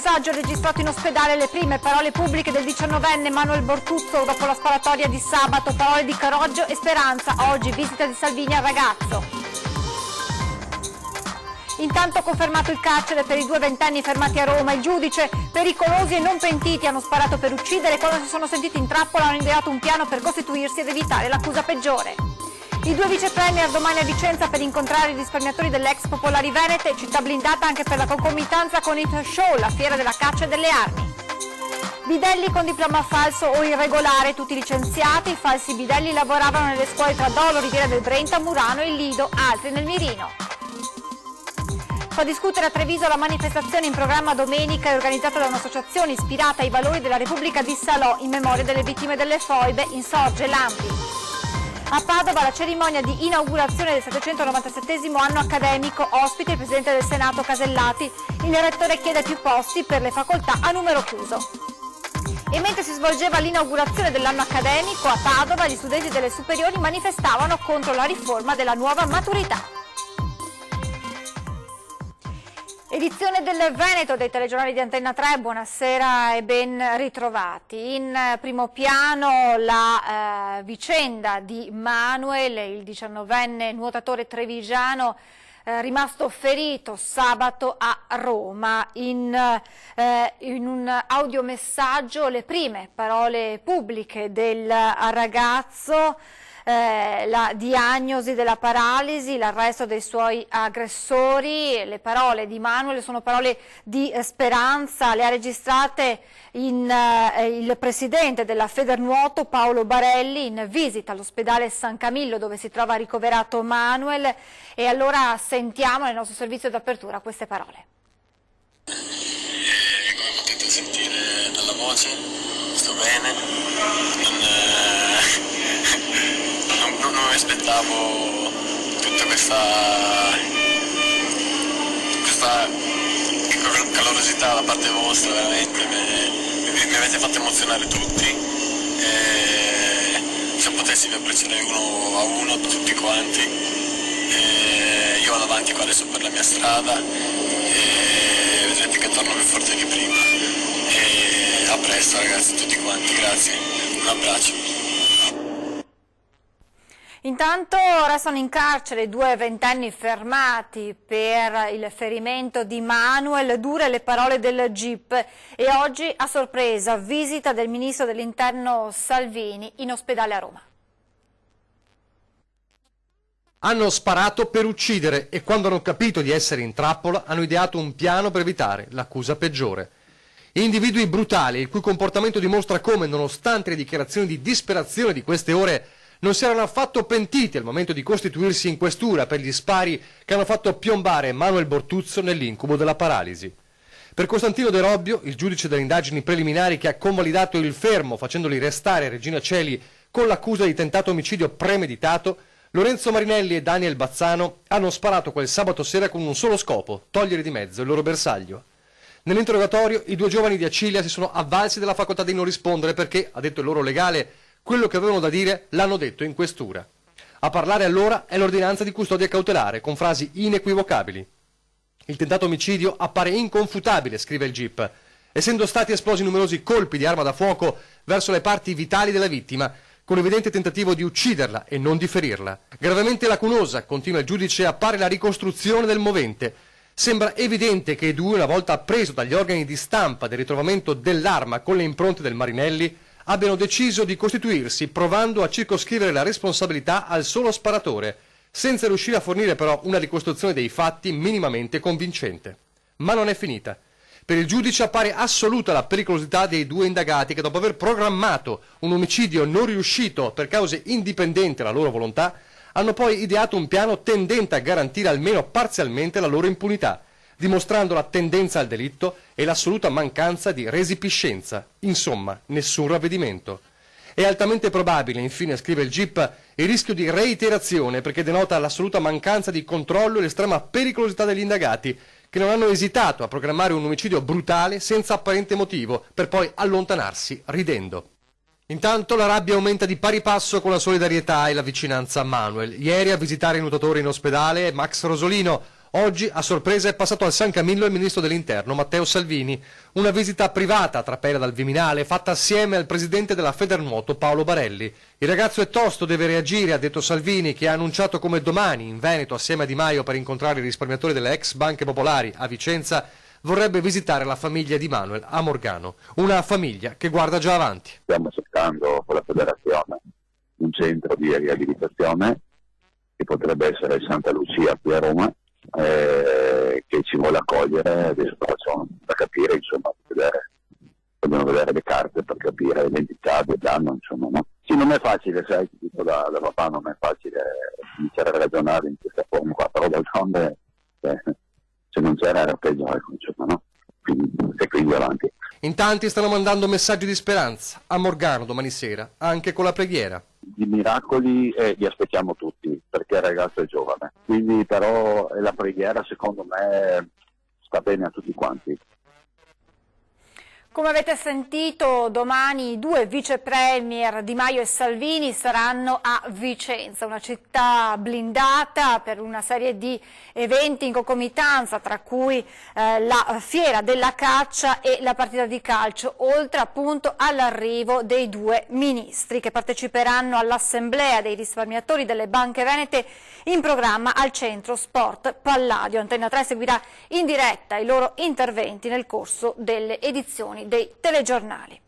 messaggio registrato in ospedale, le prime parole pubbliche del 19enne Manuel Bortuzzo dopo la sparatoria di sabato, parole di Caroggio e speranza, oggi visita di Salvini al ragazzo. Intanto confermato il carcere per i due ventenni fermati a Roma, il giudice, pericolosi e non pentiti, hanno sparato per uccidere, quando si sono sentiti in trappola hanno ideato un piano per costituirsi ed evitare l'accusa peggiore. I due vice premier domani a Vicenza per incontrare i risparmiatori dell'ex Popolari Venete, città blindata anche per la concomitanza con It Show, la fiera della caccia e delle armi. Bidelli con diploma falso o irregolare, tutti licenziati, i falsi bidelli lavoravano nelle scuole tra Dolo, Riviera del Brenta, Murano e Lido, altri nel Mirino. Fa discutere a Treviso la manifestazione in programma domenica organizzata da un'associazione ispirata ai valori della Repubblica di Salò in memoria delle vittime delle foibe, Insorge Lampi. A Padova la cerimonia di inaugurazione del 797° anno accademico, ospite il Presidente del Senato Casellati, il rettore chiede più posti per le facoltà a numero chiuso. E mentre si svolgeva l'inaugurazione dell'anno accademico a Padova, gli studenti delle superiori manifestavano contro la riforma della nuova maturità. Edizione del Veneto dei telegiornali di Antenna 3, buonasera e ben ritrovati. In primo piano la vicenda di Manuel, il 19enne nuotatore trevigiano rimasto ferito sabato a Roma. In un audiomessaggio le prime parole pubbliche del ragazzo, la diagnosi della paralisi, l'arresto dei suoi aggressori. Le parole di Manuel sono parole di speranza, le ha registrate il presidente della Federnuoto Paolo Barelli in visita all'ospedale San Camillo dove si trova ricoverato Manuel, e allora sentiamo nel nostro servizio d'apertura queste parole. Come potete sentire dalla voce, sto bene, non mi aspettavo tutta questa calorosità da parte vostra, veramente mi avete fatto emozionare tutti, se potessi vi abbraccerei uno a uno tutti quanti, io vado avanti qua adesso per la mia strada e vedrete che torno più forte di prima, e a presto ragazzi tutti quanti, grazie, un abbraccio. Intanto restano in carcere due ventenni fermati per il ferimento di Manuel, dure le parole del GIP, e oggi a sorpresa visita del ministro dell'Interno Salvini in ospedale a Roma. Hanno sparato per uccidere e quando hanno capito di essere in trappola hanno ideato un piano per evitare l'accusa peggiore. Individui brutali, il cui comportamento dimostra come, nonostante le dichiarazioni di disperazione di queste ore, non si erano affatto pentiti al momento di costituirsi in questura per gli spari che hanno fatto piombare Manuel Bortuzzo nell'incubo della paralisi. Per Costantino De Robbio, il giudice delle indagini preliminari che ha convalidato il fermo facendoli restare a Regina Coeli con l'accusa di tentato omicidio premeditato, Lorenzo Marinelli e Daniel Bazzano hanno sparato quel sabato sera con un solo scopo: togliere di mezzo il loro bersaglio. Nell'interrogatorio i due giovani di Acilia si sono avvalsi della facoltà di non rispondere perché, ha detto il loro legale, quello che avevano da dire l'hanno detto in questura. A parlare allora è l'ordinanza di custodia cautelare, con frasi inequivocabili. Il tentato omicidio appare inconfutabile, scrive il GIP, essendo stati esplosi numerosi colpi di arma da fuoco verso le parti vitali della vittima, con evidente tentativo di ucciderla e non di ferirla. Gravemente lacunosa, continua il giudice, appare la ricostruzione del movente. Sembra evidente che i due, una volta appreso dagli organi di stampa del ritrovamento dell'arma con le impronte del Marinelli, abbiano deciso di costituirsi provando a circoscrivere la responsabilità al solo sparatore, senza riuscire a fornire però una ricostruzione dei fatti minimamente convincente. Ma non è finita. Per il giudice appare assoluta la pericolosità dei due indagati che, dopo aver programmato un omicidio non riuscito per cause indipendenti dalla loro volontà, hanno poi ideato un piano tendente a garantire almeno parzialmente la loro impunità, dimostrando la tendenza al delitto e l'assoluta mancanza di resipiscenza. Insomma, nessun ravvedimento. È altamente probabile, infine, scrive il GIP, il rischio di reiterazione perché denota l'assoluta mancanza di controllo e l'estrema pericolosità degli indagati, che non hanno esitato a programmare un omicidio brutale senza apparente motivo, per poi allontanarsi ridendo. Intanto la rabbia aumenta di pari passo con la solidarietà e la vicinanza a Manuel. Ieri a visitare il nuotatore in ospedale Max Rosolino, Oggi, a sorpresa, è passato al San Camillo il ministro dell'Interno, Matteo Salvini. Una visita privata a Trapera dal Viminale, fatta assieme al presidente della Federnuoto, Paolo Barelli. Il ragazzo è tosto, deve reagire, ha detto Salvini, che ha annunciato come domani, in Veneto, assieme a Di Maio, per incontrare i risparmiatori delle ex banche popolari a Vicenza, vorrebbe visitare la famiglia di Manuel a Morgano. Una famiglia che guarda già avanti. Stiamo cercando con la federazione un centro di riabilitazione che potrebbe essere Santa Lucia qui a Roma, che ci vuole accogliere. Adesso facciamo da capire, insomma, dobbiamo vedere le carte per capire l'entità del danno, insomma, no? Sì, non è facile, sai, ti dico da papà, non è facile iniziare a ragionare in questa forma qua, però d'altronde se non c'era era peggio, ecco, insomma, no? Quindi avanti. In tanti stanno mandando messaggi di speranza a Morgano domani sera, anche con la preghiera. Di miracoli li aspettiamo tutti, perché il ragazzo è giovane, quindi però la preghiera secondo me sta bene a tutti quanti. Come avete sentito, domani i due vice premier Di Maio e Salvini saranno a Vicenza, una città blindata per una serie di eventi in concomitanza, tra cui la fiera della caccia e la partita di calcio, oltre appunto all'arrivo dei due ministri che parteciperanno all'assemblea dei risparmiatori delle banche venete in programma al centro Sport Palladio. Antenna 3 seguirà in diretta i loro interventi nel corso delle edizioni dei telegiornali.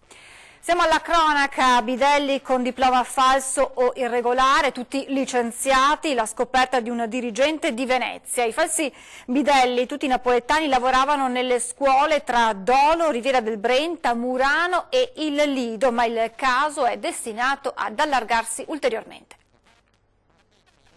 Siamo alla cronaca. Bidelli con diploma falso o irregolare, tutti licenziati, la scoperta di un dirigente di Venezia. I falsi bidelli, tutti napoletani, lavoravano nelle scuole tra Dolo, Riviera del Brenta, Murano e il Lido, ma il caso è destinato ad allargarsi ulteriormente.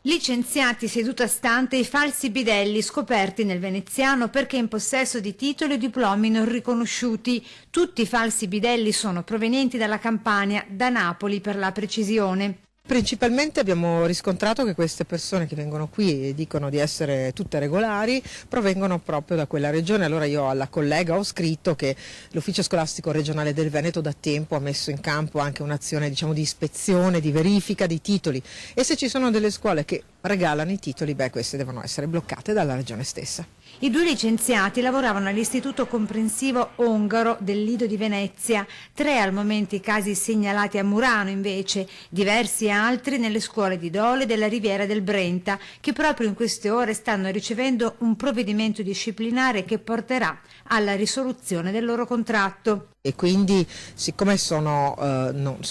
Licenziati seduta stante i falsi bidelli scoperti nel veneziano perché in possesso di titoli o diplomi non riconosciuti. Tutti i falsi bidelli sono provenienti dalla Campania, da Napoli per la precisione. Principalmente abbiamo riscontrato che queste persone che vengono qui e dicono di essere tutte regolari provengono proprio da quella regione. Allora io alla collega ho scritto che l'ufficio scolastico regionale del Veneto da tempo ha messo in campo anche un'azione, diciamo, di ispezione, di verifica di titoli, e se ci sono delle scuole che regalano i titoli, queste devono essere bloccate dalla regione stessa. I due licenziati lavoravano all'Istituto Comprensivo Ongaro del Lido di Venezia, 3 al momento i casi segnalati a Murano invece, diversi altri nelle scuole di Dole e della Riviera del Brenta, che proprio in queste ore stanno ricevendo un provvedimento disciplinare che porterà alla risoluzione del loro contratto. E quindi, siccome sono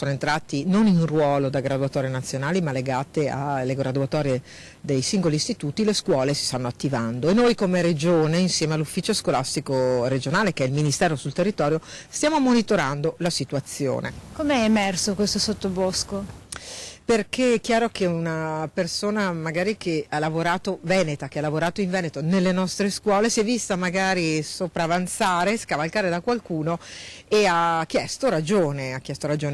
entrati non in ruolo da graduatorie nazionali ma legate alle graduatorie dei singoli istituti, le scuole si stanno attivando e noi come Regione, insieme all'ufficio scolastico regionale, che è il Ministero sul territorio, stiamo monitorando la situazione. Com'è emerso questo sottobosco? Perché è chiaro che una persona magari che ha lavorato che ha lavorato in Veneto nelle nostre scuole si è vista magari sopravanzare, scavalcare da qualcuno e ha chiesto ragione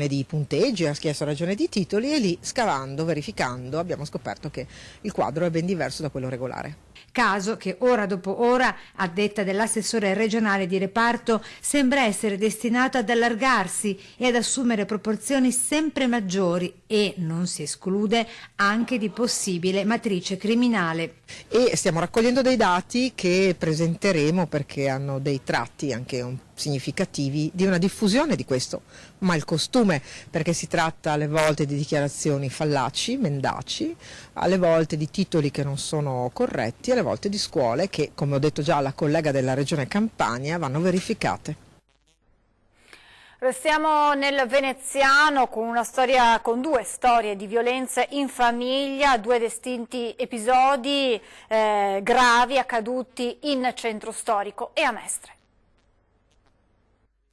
di punteggi, ha chiesto ragione di titoli, e lì scavando, verificando abbiamo scoperto che il quadro è ben diverso da quello regolare. Caso che ora dopo ora, a detta dell'assessore regionale di reparto, sembra essere destinato ad allargarsi e ad assumere proporzioni sempre maggiori e non si esclude anche di possibile matrice criminale. E stiamo raccogliendo dei dati che presenteremo perché hanno dei tratti anche significativi di una diffusione di questo malcostume, perché si tratta alle volte di dichiarazioni fallaci, mendaci, alle volte di titoli che non sono corretti, alle volte di scuole che, come ho detto già alla collega della Regione Campania, vanno verificate. Restiamo nel veneziano con due storie di violenze in famiglia, 2 distinti episodi gravi accaduti in centro storico e a Mestre.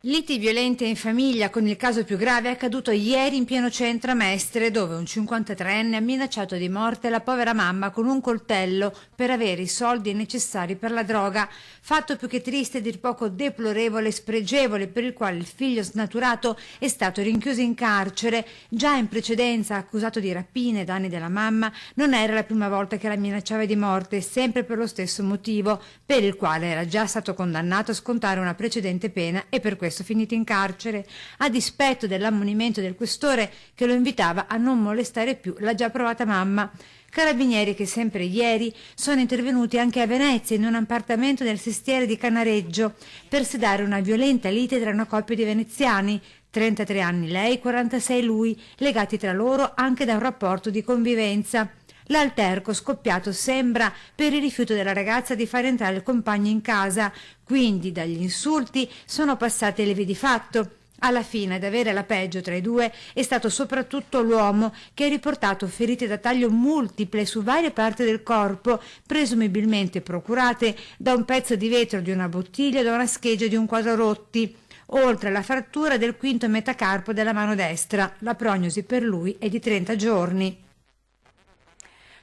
Liti violente in famiglia, con il caso più grave accaduto ieri in pieno centro a Mestre, dove un 53enne ha minacciato di morte la povera mamma con un coltello per avere i soldi necessari per la droga. Fatto più che triste, dir poco deplorevole e spregevole, per il quale il figlio snaturato è stato rinchiuso in carcere. Già in precedenza accusato di rapine e danni della mamma, non era la prima volta che la minacciava di morte, sempre per lo stesso motivo, per il quale era già stato condannato a scontare una precedente pena e per questo stesso finito in carcere, a dispetto dell'ammonimento del questore che lo invitava a non molestare più la già provata mamma. Carabinieri che sempre ieri sono intervenuti anche a Venezia in un appartamento del sestiere di Cannareggio per sedare una violenta lite tra una coppia di veneziani, 33 anni lei, 46 lui, legati tra loro anche da un rapporto di convivenza. L'alterco scoppiato sembra per il rifiuto della ragazza di far entrare il compagno in casa, quindi dagli insulti sono passate le vie di fatto. Alla fine ad avere la peggio tra i due è stato soprattutto l'uomo, che ha riportato ferite da taglio multiple su varie parti del corpo, presumibilmente procurate da un pezzo di vetro di una bottiglia o da una scheggia di un quadro rotti, oltre alla frattura del quinto metacarpo della mano destra. La prognosi per lui è di 30 giorni.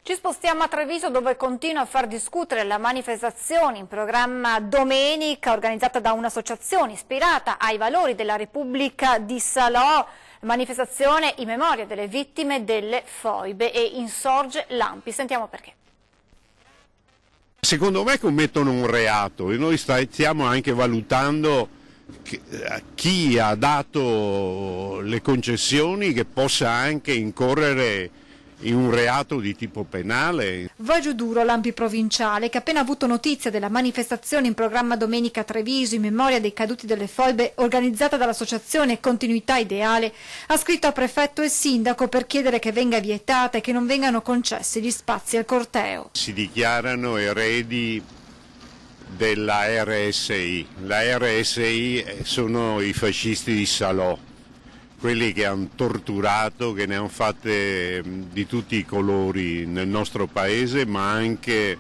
Ci spostiamo a Treviso, dove continua a far discutere la manifestazione in programma domenica, organizzata da un'associazione ispirata ai valori della Repubblica di Salò, manifestazione in memoria delle vittime delle foibe, e insorge l'ANPI. Sentiamo perché. Secondo me commettono un reato e noi stiamo anche valutando chi ha dato le concessioni che possa anche incorrere in un reato di tipo penale. Va giù duro l'ANPI provinciale, che appena avuto notizia della manifestazione in programma domenica a Treviso in memoria dei caduti delle foibe, organizzata dall'associazione Continuità Ideale, ha scritto a prefetto e sindaco per chiedere che venga vietata e che non vengano concessi gli spazi al corteo. Si dichiarano eredi della RSI. La RSI sono i fascisti di Salò, quelli che hanno torturato, che ne hanno fatte di tutti i colori nel nostro paese, ma anche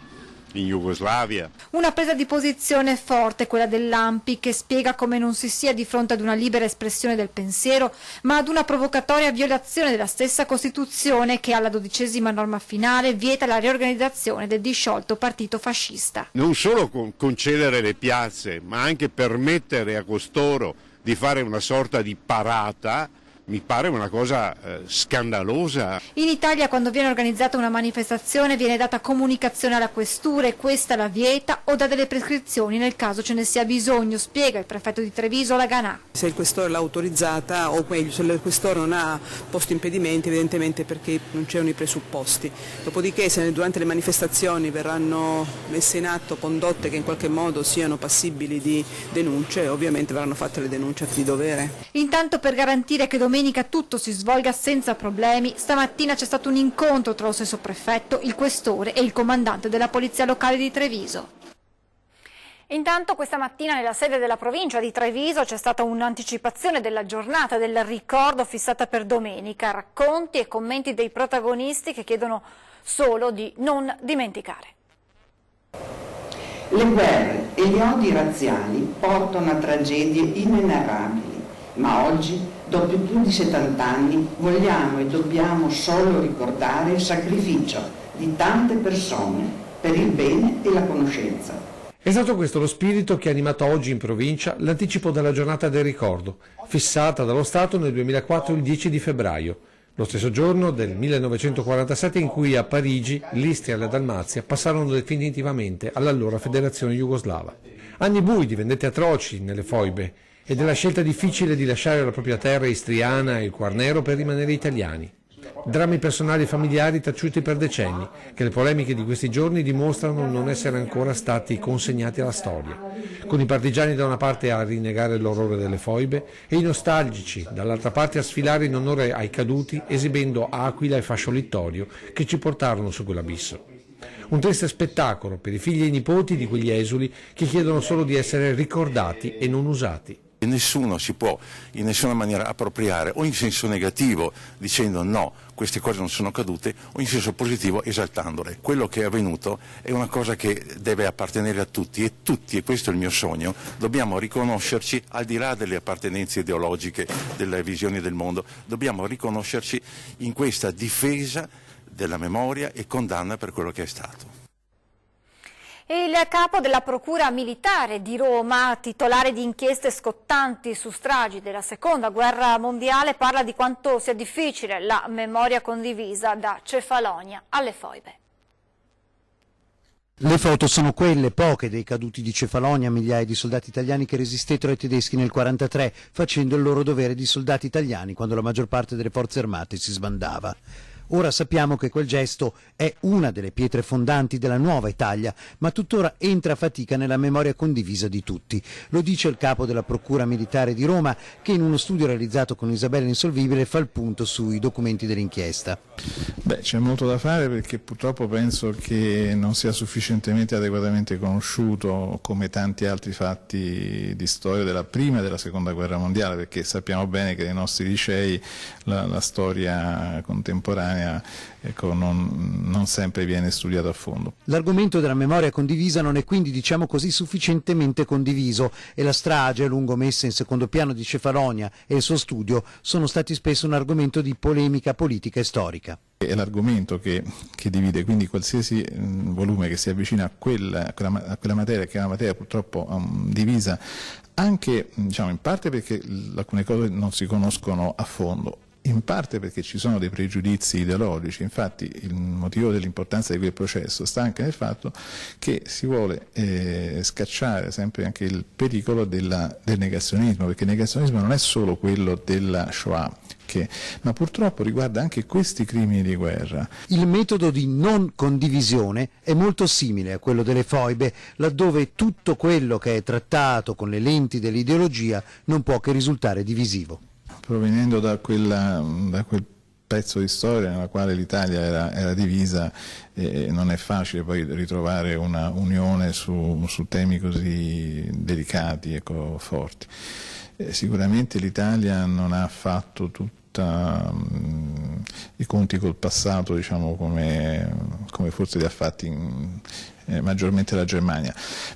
in Jugoslavia. Una presa di posizione forte, quella dell'ANPI, che spiega come non si sia di fronte ad una libera espressione del pensiero, ma ad una provocatoria violazione della stessa Costituzione, che alla 12ª norma finale vieta la riorganizzazione del disciolto partito fascista. Non solo concedere le piazze, ma anche permettere a costoro di fare una sorta di parata, mi pare una cosa scandalosa. In Italia, quando viene organizzata una manifestazione, viene data comunicazione alla questura e questa la vieta o dà delle prescrizioni nel caso ce ne sia bisogno, spiega il prefetto di Treviso Laganà. Se il questore l'ha autorizzata, o meglio se il questore non ha posto impedimenti, evidentemente perché non c'erano i presupposti. Dopodiché, se durante le manifestazioni verranno messe in atto condotte che in qualche modo siano passibili di denunce, ovviamente verranno fatte le denunce di dovere. Intanto, per garantire che domenica tutto si svolga senza problemi, stamattina c'è stato un incontro tra lo stesso prefetto, il questore e il comandante della polizia locale di Treviso. Intanto questa mattina nella sede della provincia di Treviso c'è stata un'anticipazione della giornata del ricordo fissata per domenica, racconti e commenti dei protagonisti che chiedono solo di non dimenticare. Le guerre e gli odi razziali portano a tragedie inenarrabili. Ma oggi, dopo più di 70 anni, vogliamo e dobbiamo solo ricordare il sacrificio di tante persone per il bene e la conoscenza. È stato questo lo spirito che ha animato oggi in provincia l'anticipo della giornata del ricordo, fissata dallo Stato nel 2004 il 10 di febbraio, lo stesso giorno del 1947 in cui a Parigi l'Istria e la Dalmazia passarono definitivamente all'allora Federazione Jugoslava. Anni bui di vendette atroci nelle foibe e della scelta difficile di lasciare la propria terra istriana e il Quarnero per rimanere italiani. Drammi personali e familiari taciuti per decenni, che le polemiche di questi giorni dimostrano non essere ancora stati consegnati alla storia, con i partigiani da una parte a rinnegare l'orrore delle foibe e i nostalgici dall'altra parte a sfilare in onore ai caduti, esibendo Aquila e Fascio Littorio che ci portarono su quell'abisso. Un triste spettacolo per i figli e i nipoti di quegli esuli che chiedono solo di essere ricordati e non usati. Nessuno si può in nessuna maniera appropriare o in senso negativo dicendo no, queste cose non sono accadute, o in senso positivo esaltandole. Quello che è avvenuto è una cosa che deve appartenere a tutti, e questo è il mio sogno, dobbiamo riconoscerci al di là delle appartenenze ideologiche, delle visioni del mondo, dobbiamo riconoscerci in questa difesa della memoria e condanna per quello che è stato. Il capo della Procura Militare di Roma, titolare di inchieste scottanti su stragi della Seconda Guerra Mondiale, parla di quanto sia difficile la memoria condivisa da Cefalonia alle foibe. Le foto sono quelle, poche, dei caduti di Cefalonia, migliaia di soldati italiani che resistettero ai tedeschi nel 1943, facendo il loro dovere di soldati italiani quando la maggior parte delle forze armate si sbandava. Ora sappiamo che quel gesto è una delle pietre fondanti della nuova Italia, ma tuttora entra a fatica nella memoria condivisa di tutti. Lo dice il capo della Procura Militare di Roma, che in uno studio realizzato con Isabella Insolvibile fa il punto sui documenti dell'inchiesta. C'è molto da fare, perché purtroppo penso che non sia sufficientemente adeguatamente conosciuto, come tanti altri fatti di storia della prima e della seconda guerra mondiale, perché sappiamo bene che nei nostri licei la storia contemporanea non sempre viene studiata a fondo. L'argomento della memoria condivisa non è quindi, diciamo così, sufficientemente condiviso, e la strage, a lungo messa in secondo piano, di Cefalonia e il suo studio sono stati spesso un argomento di polemica politica e storica. È l'argomento che divide, quindi qualsiasi volume che si avvicina a quella materia, che è una materia purtroppo divisa, anche in parte perché alcune cose non si conoscono a fondo, in parte perché ci sono dei pregiudizi ideologici. Infatti il motivo dell'importanza di quel processo sta anche nel fatto che si vuole scacciare sempre anche il pericolo del negazionismo, perché il negazionismo non è solo quello della Shoah, ma purtroppo riguarda anche questi crimini di guerra. Il metodo di non condivisione è molto simile a quello delle foibe, laddove tutto quello che è trattato con le lenti dell'ideologia non può che risultare divisivo. Provenendo da quel pezzo di storia nella quale l'Italia era divisa, non è facile poi ritrovare una unione su temi così delicati e forti. Sicuramente l'Italia non ha fatto i conti col passato, come forse li ha fatti maggiormente la Germania,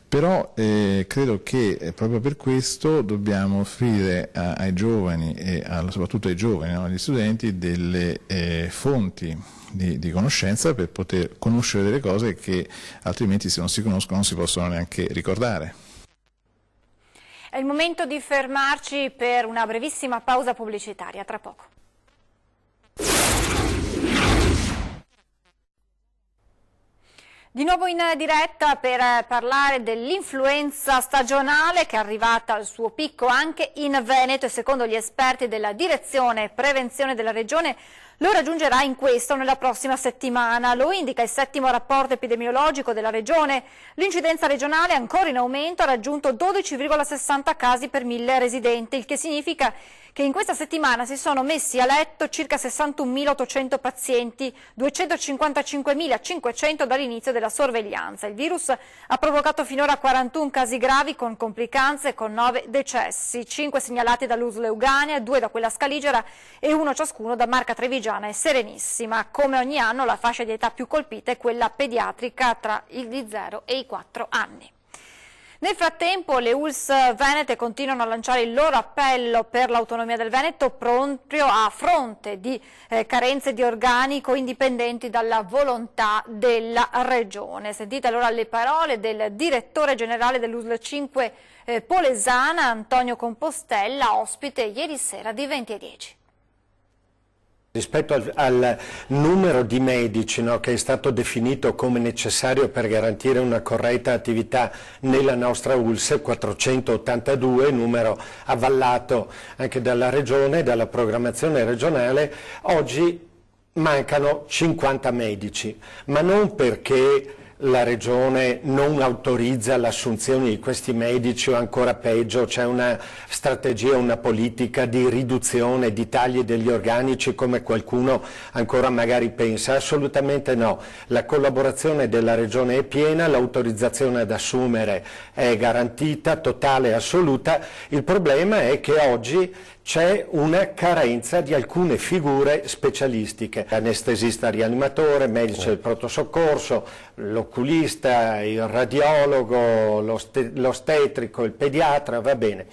però credo che proprio per questo dobbiamo offrire ai giovani e soprattutto ai giovani, agli studenti, delle fonti di conoscenza per poter conoscere delle cose che altrimenti, se non si conoscono, non si possono neanche ricordare. È il momento di fermarci per una brevissima pausa pubblicitaria, tra poco. Di nuovo in diretta per parlare dell'influenza stagionale, che è arrivata al suo picco anche in Veneto, e secondo gli esperti della Direzione Prevenzione della Regione lo raggiungerà in questa o nella prossima settimana. Lo indica il 7° rapporto epidemiologico della Regione. L'incidenza regionale, ancora in aumento, ha raggiunto 12,60 casi per 1000 residenti, il che significa che in questa settimana si sono messi a letto circa 61.800 pazienti, 255.500 dall'inizio della sorveglianza. Il virus ha provocato finora 41 casi gravi con complicanze, con 9 decessi, 5 segnalati dall'USL Eugania, 2 da quella scaligera e 1 ciascuno da Marca Trevigiana e Serenissima. Come ogni anno la fascia di età più colpita è quella pediatrica tra gli 0 e i 4 anni. Nel frattempo le ULSS venete continuano a lanciare il loro appello per l'autonomia del Veneto, proprio a fronte di carenze di organico indipendenti dalla volontà della Regione. Sentite allora le parole del direttore generale dell'USL 5 Polesana, Antonio Compostella, ospite ieri sera di 20:10. Rispetto al numero di medici, che è stato definito come necessario per garantire una corretta attività nella nostra ULSS, 482, numero avallato anche dalla Regione, dalla programmazione regionale, oggi mancano 50 medici, ma non perché la Regione non autorizza l'assunzione di questi medici o ancora peggio c'è una strategia, una politica di riduzione, di tagli degli organici come qualcuno ancora magari pensa. Assolutamente no, la collaborazione della Regione è piena, l'autorizzazione ad assumere è garantita, totale e assoluta. Il problema è che oggi c'è una carenza di alcune figure specialistiche, anestesista rianimatore, medico del pronto soccorso, l'oculista, il radiologo, l'ostetrico, il pediatra, va bene.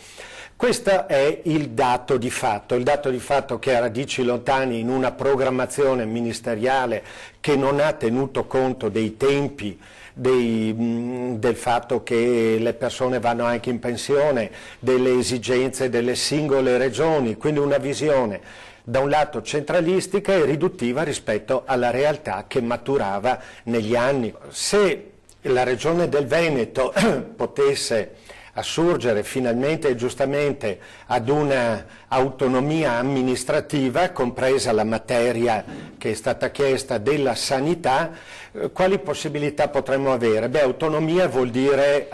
Questo è il dato di fatto che ha radici lontane in una programmazione ministeriale che non ha tenuto conto dei tempi, del fatto che le persone vanno anche in pensione, delle esigenze delle singole regioni, quindi una visione da un lato centralistica e riduttiva rispetto alla realtà che maturava negli anni. Se la Regione del Veneto potesse assurgere finalmente e giustamente ad una autonomia amministrativa, compresa la materia che è stata chiesta della sanità, quali possibilità potremmo avere? Beh, autonomia vuol dire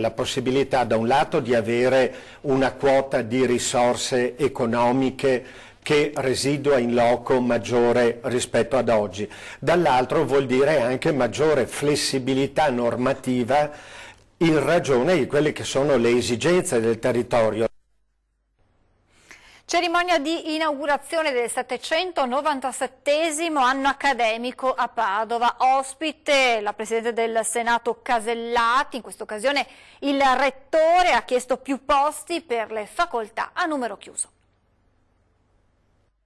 la possibilità da un lato di avere una quota di risorse economiche che residua in loco maggiore rispetto ad oggi, dall'altro vuol dire anche maggiore flessibilità normativa in ragione di quelle che sono le esigenze del territorio. Cerimonia di inaugurazione del 797° anno accademico a Padova. Ospite la Presidente del Senato Casellati. In questa occasione il Rettore ha chiesto più posti per le facoltà a numero chiuso.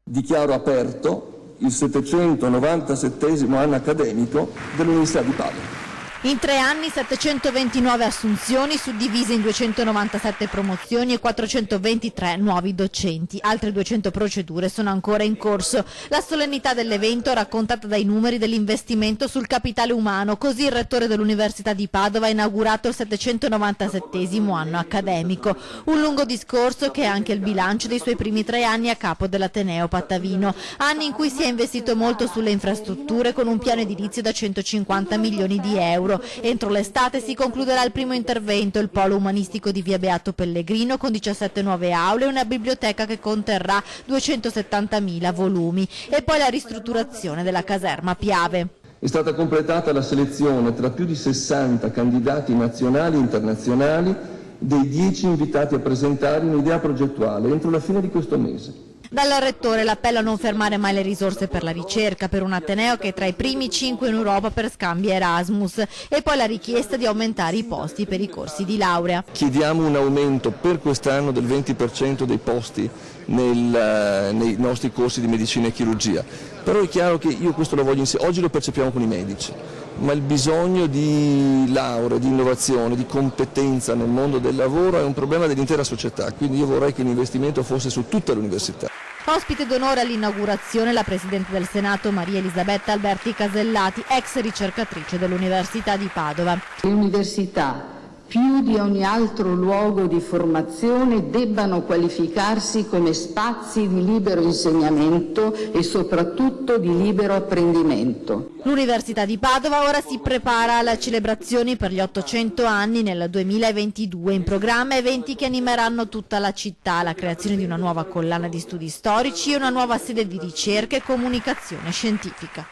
Dichiaro aperto il 797° anno accademico dell'Università di Padova. In 3 anni 729 assunzioni suddivise in 297 promozioni e 423 nuovi docenti. Altre 200 procedure sono ancora in corso. La solennità dell'evento raccontata dai numeri dell'investimento sul capitale umano. Così il Rettore dell'Università di Padova ha inaugurato il 797° anno accademico. Un lungo discorso che è anche il bilancio dei suoi primi 3 anni a capo dell'Ateneo Pattavino. Anni in cui si è investito molto sulle infrastrutture con un piano edilizio da 150 milioni di euro. Entro l'estate si concluderà il primo intervento, il polo umanistico di via Beato Pellegrino con 17 nuove aule e una biblioteca che conterrà 270.000 volumi e poi la ristrutturazione della caserma Piave. È stata completata la selezione tra più di 60 candidati nazionali e internazionali dei 10 invitati a presentare un'idea progettuale entro la fine di questo mese. Dal Rettore l'appello a non fermare mai le risorse per la ricerca, per un Ateneo che è tra i primi 5 in Europa per scambi Erasmus, e poi la richiesta di aumentare i posti per i corsi di laurea. Chiediamo un aumento per quest'anno del 20% dei posti nei nostri corsi di medicina e chirurgia, però è chiaro che io questo lo voglio inserire, oggi lo percepiamo con i medici, ma il bisogno di laurea, di innovazione, di competenza nel mondo del lavoro è un problema dell'intera società, quindi io vorrei che l'investimento fosse su tutta l'università. Ospite d'onore all'inaugurazione la Presidente del Senato Maria Elisabetta Alberti Casellati, ex ricercatrice dell'Università di Padova. L'università, più di ogni altro luogo di formazione, debbano qualificarsi come spazi di libero insegnamento e soprattutto di libero apprendimento. L'Università di Padova ora si prepara alle celebrazioni per gli 800 anni nel 2022. In programma eventi che animeranno tutta la città, la creazione di una nuova collana di studi storici e una nuova sede di ricerca e comunicazione scientifica.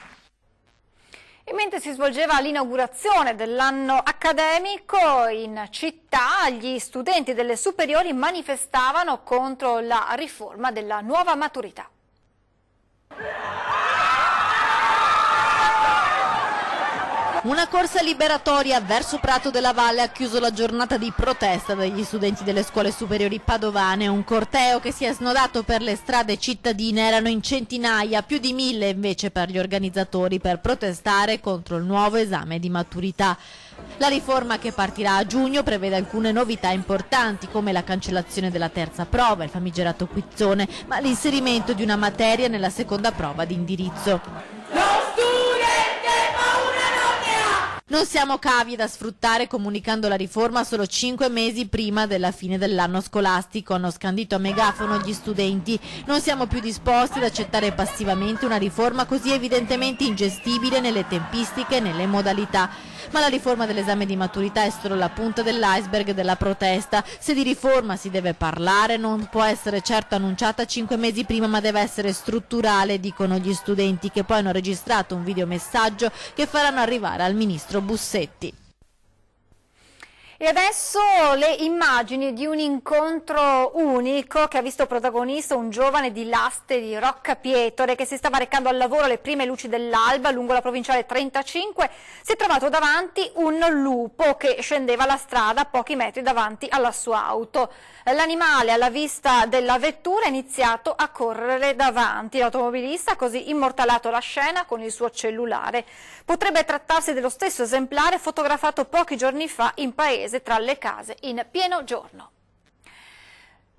E mentre si svolgeva l'inaugurazione dell'anno accademico in città, gli studenti delle superiori manifestavano contro la riforma della nuova maturità. Una corsa liberatoria verso Prato della Valle ha chiuso la giornata di protesta degli studenti delle scuole superiori padovane. Un corteo che si è snodato per le strade cittadine, erano in centinaia, più di 1000 invece per gli organizzatori, per protestare contro il nuovo esame di maturità. La riforma, che partirà a giugno, prevede alcune novità importanti come la cancellazione della terza prova, il famigerato quizzone, ma l'inserimento di una materia nella seconda prova di indirizzo. Non siamo cavi da sfruttare comunicando la riforma solo 5 mesi prima della fine dell'anno scolastico, hanno scandito a megafono gli studenti. Non siamo più disposti ad accettare passivamente una riforma così evidentemente ingestibile nelle tempistiche e nelle modalità. Ma la riforma dell'esame di maturità è solo la punta dell'iceberg della protesta. Se di riforma si deve parlare, non può essere certo annunciata 5 mesi prima, ma deve essere strutturale, dicono gli studenti, che poi hanno registrato un videomessaggio che faranno arrivare al ministro Bussetti. E adesso le immagini di un incontro unico che ha visto protagonista un giovane di Laste di Roccapietore che si stava recando al lavoro alle prime luci dell'alba lungo la provinciale 35. Si è trovato davanti un lupo che scendeva la strada a pochi metri davanti alla sua auto. L'animale, alla vista della vettura, ha iniziato a correre davanti. L'automobilista ha così immortalato la scena con il suo cellulare. Potrebbe trattarsi dello stesso esemplare fotografato pochi giorni fa in paese tra le case in pieno giorno.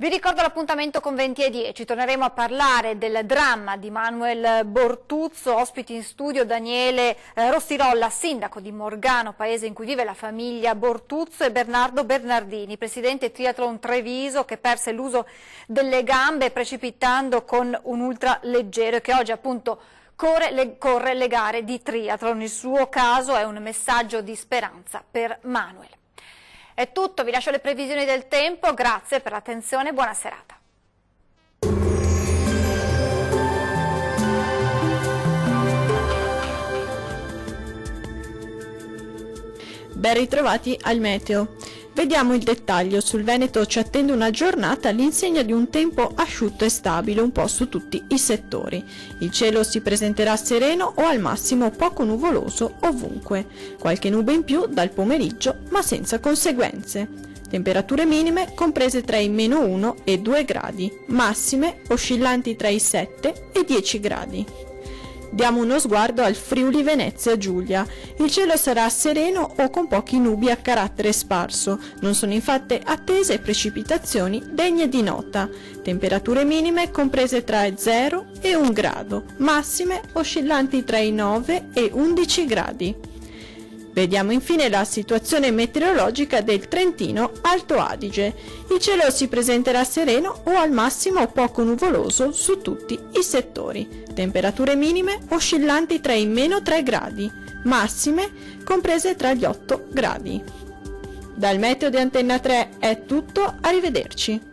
Vi ricordo l'appuntamento con 20:10, torneremo a parlare del dramma di Manuel Bortuzzo, ospiti in studio Daniele Rossirolla, sindaco di Morgano, paese in cui vive la famiglia Bortuzzo, e Bernardo Bernardini, presidente Triathlon Treviso, che perse l'uso delle gambe precipitando con un ultraleggero e che oggi appunto corre le gare di triathlon. Il suo caso è un messaggio di speranza per Manuel. È tutto, vi lascio le previsioni del tempo, grazie per l'attenzione e buona serata. Ben ritrovati al meteo. Vediamo il dettaglio. Sul Veneto ci attende una giornata all'insegna di un tempo asciutto e stabile un po' su tutti i settori. Il cielo si presenterà sereno o al massimo poco nuvoloso ovunque. Qualche nube in più dal pomeriggio, ma senza conseguenze. Temperature minime comprese tra i -1 e 2 gradi, massime oscillanti tra i 7 e 10 gradi. Diamo uno sguardo al Friuli Venezia Giulia. Il cielo sarà sereno o con pochi nubi a carattere sparso. Non sono infatti attese precipitazioni degne di nota. Temperature minime comprese tra 0 e 1 grado, massime oscillanti tra i 9 e 11 gradi. Vediamo infine la situazione meteorologica del Trentino Alto Adige. Il cielo si presenterà sereno o al massimo poco nuvoloso su tutti i settori. Temperature minime oscillanti tra i -3 gradi, massime comprese tra gli 8 gradi. Dal meteo di Antenna 3 è tutto, arrivederci.